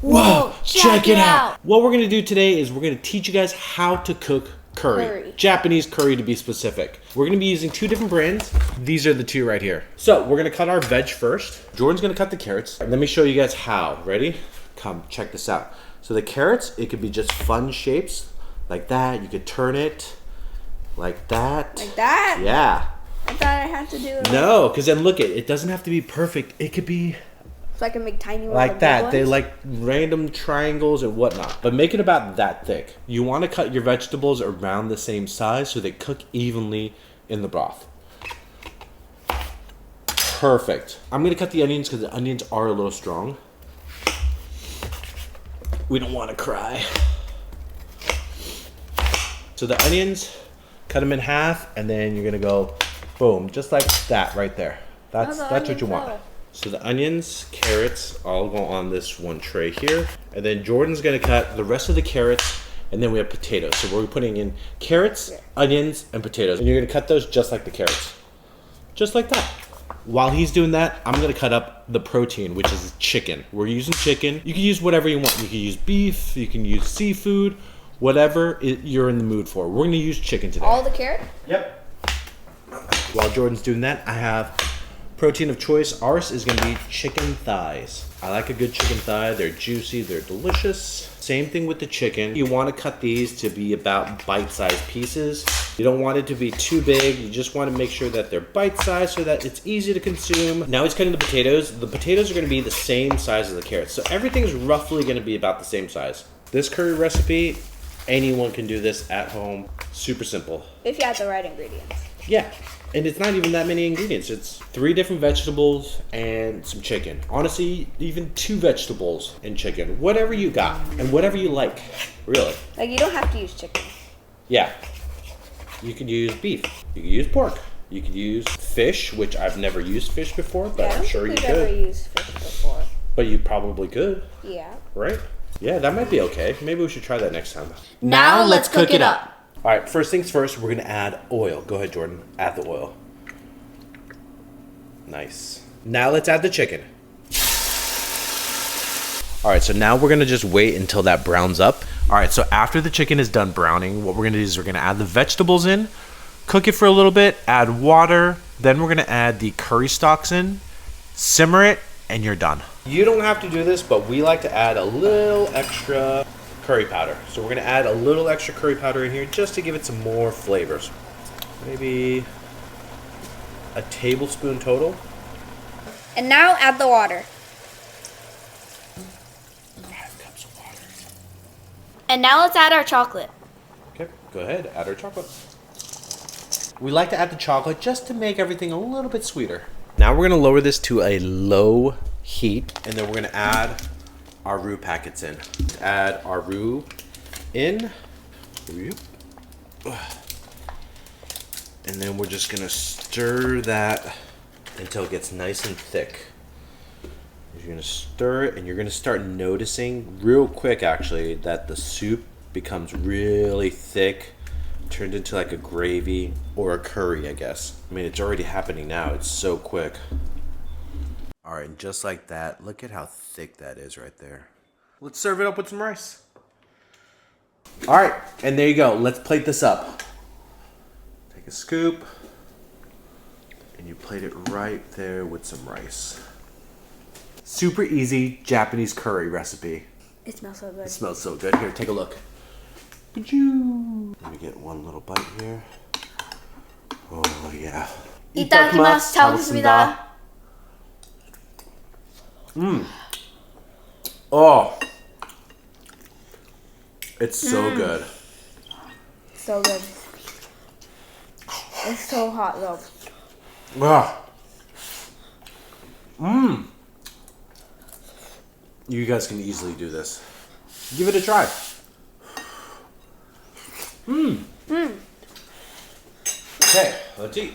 Whoa, check it out! What we're gonna do today is we're gonna teach you guys how to cook curry. Japanese curry to be specific. We're gonna be using two different brands. These are the two right here. So we're gonna cut our veg first. Jordan's gonna cut the carrots. Let me show you guys how. Ready? Come, check this out. So the carrots, it could be just fun shapes like that. You could turn it like that. Like that? Yeah. I thought I had to do it. No, because then look, it doesn't have to be perfect. It could be so I can make tiny ones like that. Ones? They like random triangles and whatnot. But make it about that thick. You want to cut your vegetables around the same size so they cook evenly in the broth. Perfect. I'm going to cut the onions because the onions are a little strong. We don't want to cry. So the onions, cut them in half, and then you're going to go boom, just like that right there. That's what you want. So the onions, carrots, all go on this one tray here. And then Jordan's gonna cut the rest of the carrots, and then we have potatoes. So we're putting in carrots, onions, and potatoes. And you're gonna cut those just like the carrots. Just like that. While he's doing that, I'm gonna cut up the protein, which is chicken. We're using chicken. You can use whatever you want. You can use beef, you can use seafood, whatever you're in the mood for. We're gonna use chicken today. All the carrot? Yep. While Jordan's doing that, I have protein of choice. Ours is going to be chicken thighs. I like a good chicken thigh. They're juicy. They're delicious. Same thing with the chicken. You want to cut these to be about bite-sized pieces. You don't want it to be too big. You just want to make sure that they're bite-sized so that it's easy to consume. Now he's cutting the potatoes. The potatoes are going to be the same size as the carrots. So everything's roughly going to be about the same size. This curry recipe, anyone can do this at home. Super simple. If you have the right ingredients. Yeah. And it's not even that many ingredients. It's 3 different vegetables and some chicken. Honestly, even 2 vegetables and chicken. Whatever you got and whatever you like, really. Like, you don't have to use chicken. Yeah. You could use beef. You could use pork. You could use fish, which I've never used fish before, but I'm sure you could. I've never used fish before. But you probably could. Yeah. Right? Yeah, that might be okay. Maybe we should try that next time. Now let's cook it up. All right, first things first, we're gonna add oil. Go ahead, Jordan. Add the oil. Nice. Now let's add the chicken. All right, so now we're gonna just wait until that browns up. All right, so after the chicken is done browning, what we're gonna do is we're gonna add the vegetables in, cook it for a little bit, add water, then we're gonna add the curry stalks in, simmer it, and you're done. You don't have to do this, but we like to add a little extra curry powder. So we're gonna add a little extra curry powder in here just to give it some more flavors. Maybe a tablespoon total. And now add the water. 5 cups of water. And now let's add our chocolate. Okay, go ahead, add our chocolate. We like to add the chocolate just to make everything a little bit sweeter. Now we're gonna lower this to a low heat, and then we're gonna add our roux packets in. Add our roux in. And then we're just gonna stir that until it gets nice and thick. You're gonna stir it, and you're gonna start noticing real quick actually that the soup becomes really thick, turned into like a gravy or a curry, I guess. I mean, it's already happening now. It's so quick. All right, and just like that, look at how thick that is right there. Let's serve it up with some rice. All right, and there you go. Let's plate this up. Take a scoop, and you plate it right there with some rice. Super easy Japanese curry recipe. It smells so good. It smells so good. Here, take a look. Let me get one little bite here. Oh, yeah. Itadakimasu. 잘 먹겠습니다. Oh, it's so good. So good. It's so hot though. You guys can easily do this. Give it a try. Okay, let's eat.